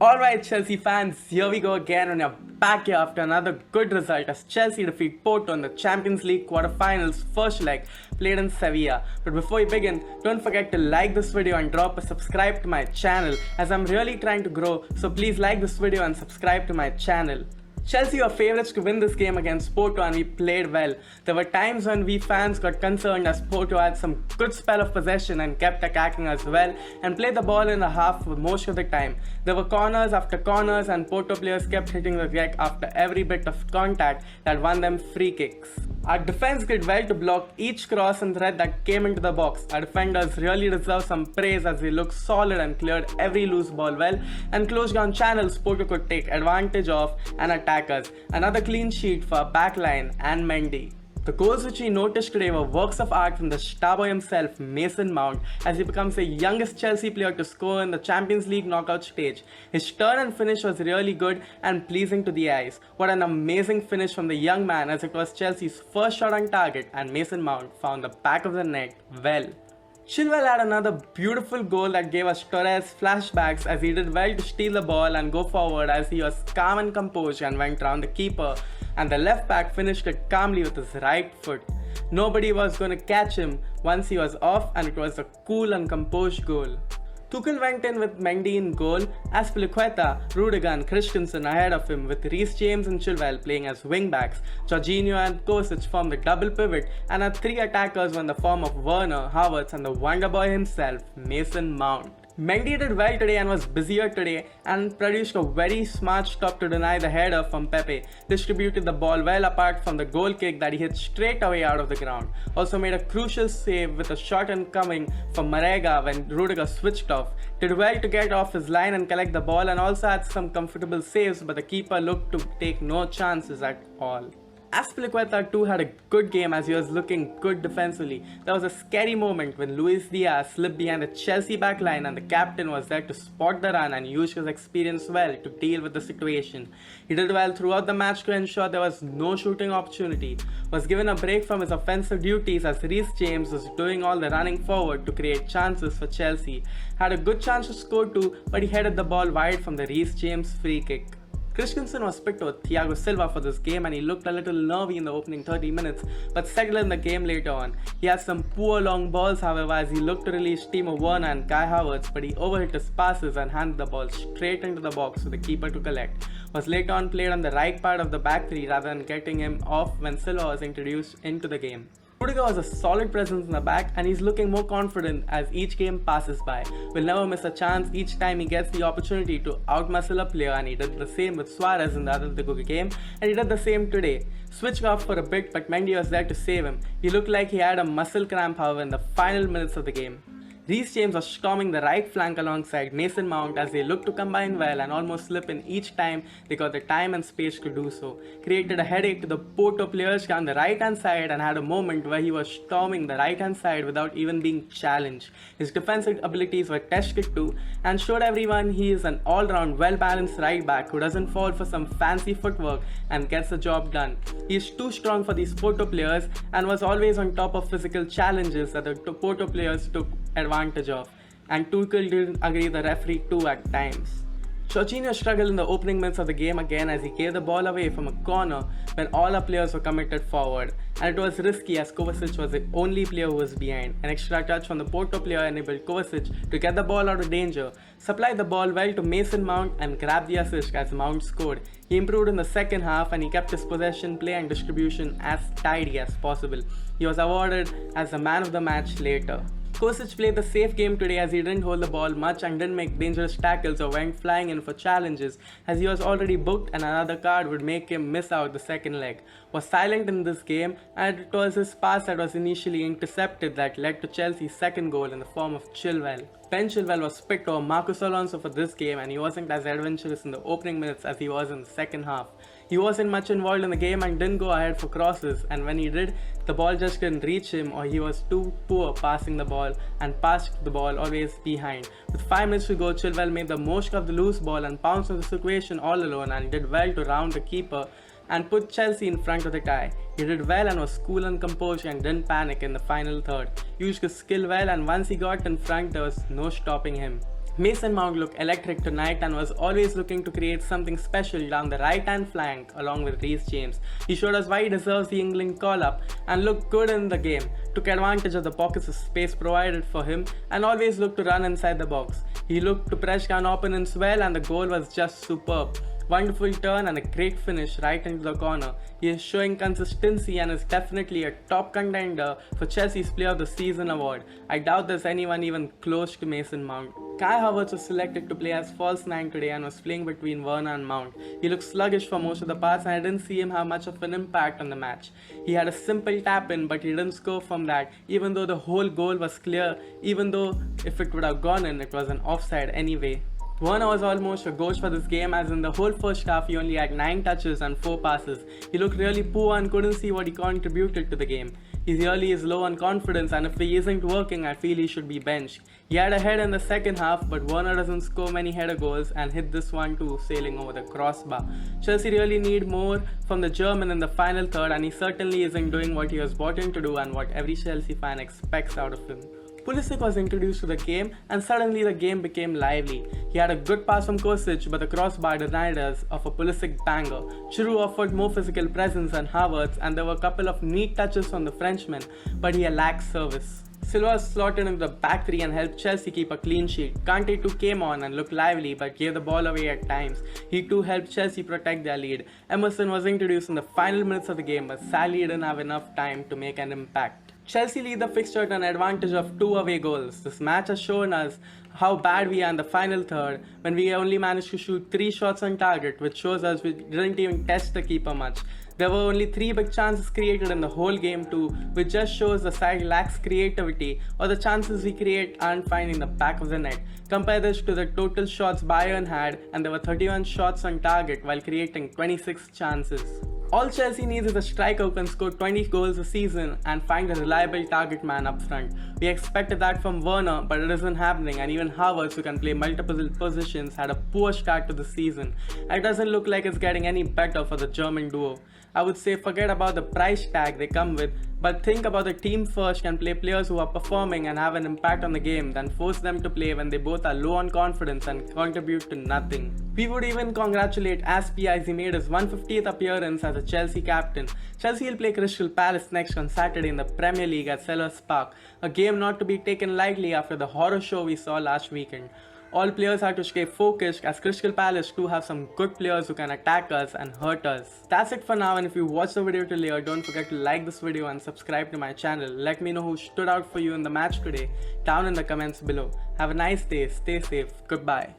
Alright Chelsea fans, here we go again and you're back here after another good result as Chelsea defeat Porto in the Champions League quarterfinals first leg played in Sevilla. But before we begin, don't forget to like this video and drop a subscribe to my channel as I'm really trying to grow, so please like this video and subscribe to my channel. Chelsea were favourites to win this game against Porto and we played well. There were times when we fans got concerned as Porto had some good spell of possession and kept attacking as well and played the ball in the half for most of the time. There were corners after corners and Porto players kept hitting the deck after every bit of contact that won them free kicks. Our defense did well to block each cross and threat that came into the box. Our defenders really deserve some praise as they looked solid and cleared every loose ball well and closed down channels Porto could take advantage of and attack us. Another clean sheet for our backline and Mendy. The goals which we noticed today were works of art from the star boy himself, Mason Mount, as he becomes the youngest Chelsea player to score in the Champions League knockout stage. His turn and finish was really good and pleasing to the eyes. What an amazing finish from the young man as it was Chelsea's first shot on target and Mason Mount found the back of the net well. Chilwell had another beautiful goal that gave us Torres flashbacks as he did well to steal the ball and go forward as he was calm and composed and went round the keeper, and the left back finished it calmly with his right foot. Nobody was going to catch him once he was off and it was a cool and composed goal. Tuchel went in with Mendy in goal, Azpilicueta, Rudiger and Christensen ahead of him with Reece James and Chilwell playing as wing-backs. Jorginho and Pulisic formed the double pivot and our three attackers were in the form of Werner, Havertz and the wonder boy himself, Mason Mount. Mendy did well today and was busier today and produced a very smart stop to deny the header from Pepe. Distributed the ball well apart from the goal kick that he hit straight away out of the ground. Also made a crucial save with a shot incoming from Marega when Rudiger switched off. Did well to get off his line and collect the ball and also had some comfortable saves, but the keeper looked to take no chances at all. Azpilicueta too had a good game as he was looking good defensively. There was a scary moment when Luis Diaz slipped behind the Chelsea backline and the captain was there to spot the run and use his experience well to deal with the situation. He did well throughout the match to ensure there was no shooting opportunity. Was given a break from his offensive duties as Reece James was doing all the running forward to create chances for Chelsea. Had a good chance to score too, but he headed the ball wide from the Reece James free kick. Christensen was picked over Thiago Silva for this game and he looked a little nervy in the opening 30 minutes but settled in the game later on. He had some poor long balls however as he looked to release Timo Werner and Kai Havertz, but he overhit his passes and handed the ball straight into the box for the keeper to collect. Was later on played on the right part of the back three rather than getting him off when Silva was introduced into the game. Rudiger was a solid presence in the back and he's looking more confident as each game passes by. Will never miss a chance each time he gets the opportunity to outmuscle a player, and he did the same with Suarez in the other game and he did the same today. Switched off for a bit but Mendy was there to save him. He looked like he had a muscle cramp however in the final minutes of the game. Reece James was storming the right flank alongside Mason Mount as they looked to combine well and almost slip in each time they got the time and space to do so. Created a headache to the Porto players down the right hand side and had a moment where he was storming the right hand side without even being challenged. His defensive abilities were tested too and showed everyone he is an all-round well-balanced right back who doesn't fall for some fancy footwork and gets the job done. He is too strong for these Porto players and was always on top of physical challenges that the Porto players took advantage of, and Tuchel didn't agree the referee too at times. Jorginho struggled in the opening minutes of the game again as he gave the ball away from a corner when all our players were committed forward, and it was risky as Kovacic was the only player who was behind. An extra touch from the Porto player enabled Kovacic to get the ball out of danger, supplied the ball well to Mason Mount and grabbed the assist as Mount scored. He improved in the second half and he kept his possession, play and distribution as tidy as possible. He was awarded as the man of the match later. Kovacic played the safe game today as he didn't hold the ball much and didn't make dangerous tackles or went flying in for challenges as he was already booked and another card would make him miss out the second leg. Was silent in this game and it was his pass that was initially intercepted that led to Chelsea's second goal in the form of Chilwell. Ben Chilwell was picked over Marcos Alonso for this game and he wasn't as adventurous in the opening minutes as he was in the second half. He wasn't much involved in the game and didn't go ahead for crosses, and when he did, The ball just couldn't reach him, or he was too poor passing the ball and passed the ball always behind. With 5 minutes to go, Chilwell made the most of the loose ball and pounced on the situation all alone and did well to round the keeper and put Chelsea in front of the tie. He did well and was cool and composed and didn't panic in the final third. He used his skill well, and once he got in front there was no stopping him. Mason Mount looked electric tonight and was always looking to create something special down the right hand flank along with Reece James. He showed us why he deserves the England call-up and looked good in the game, took advantage of the pockets of space provided for him and always looked to run inside the box. He looked to press down opponents well, and the goal was just superb. Wonderful turn and a great finish right into the corner. He is showing consistency and is definitely a top contender for Chelsea's Player of the Season award. I doubt there's anyone even close to Mason Mount. Kai Havertz was selected to play as false 9 today and was playing between Werner and Mount. He looked sluggish for most of the parts, and I didn't see him have much of an impact on the match. He had a simple tap in, but he didn't score from that, even though the whole goal was clear, even though if it would have gone in, it was an offside anyway. Werner was almost a ghost for this game, as in the whole first half he only had 9 touches and 4 passes. He looked really poor and couldn't see what he contributed to the game. He really is low on confidence, and if he isn't working, I feel he should be benched. He had a head in the second half, but Werner doesn't score many header goals and hit this one too, sailing over the crossbar. Chelsea really need more from the German in the final third, and he certainly isn't doing what he was brought in to do and what every Chelsea fan expects out of him. Pulisic was introduced to the game, and suddenly the game became lively. He had a good pass from Kostic, but the crossbar denied us of a Pulisic banger. Giroud offered more physical presence than Havertz, and there were a couple of neat touches from the Frenchman, but he lacked service. Silva slotted into the back three and helped Chelsea keep a clean sheet. Kante too came on and looked lively, but gave the ball away at times. He too helped Chelsea protect their lead. Emerson was introduced in the final minutes of the game, but sadly didn't have enough time to make an impact. Chelsea lead the fixture to an advantage of 2 away goals. This match has shown us how bad we are in the final third, when we only managed to shoot 3 shots on target, which shows us we didn't even test the keeper much. There were only 3 big chances created in the whole game too, which just shows the side lacks creativity, or the chances we create aren't finding the back of the net. Compare this to the total shots Bayern had, and there were 31 shots on target while creating 26 chances. All Chelsea needs is a striker who can score 20 goals a season and find a reliable target man up front. We expected that from Werner, but it isn't happening, and even Havertz, who can play multiple positions, had a poor start to the season. It doesn't look like it's getting any better for the German duo. I would say forget about the price tag they come with, but think about the team first and play players who are performing and have an impact on the game, than force them to play when they both are low on confidence and contribute to nothing. We would even congratulate Azpi as he made his 150th appearance as a Chelsea captain. Chelsea will play Crystal Palace next on Saturday in the Premier League at Selhurst Park, a game not to be taken lightly after the horror show we saw last weekend. All players have to stay focused, as Crystal Palace too have some good players who can attack us and hurt us. That's it for now, and if you watched the video till here, don't forget to like this video and subscribe to my channel. Let me know who stood out for you in the match today down in the comments below. Have a nice day, stay safe, goodbye.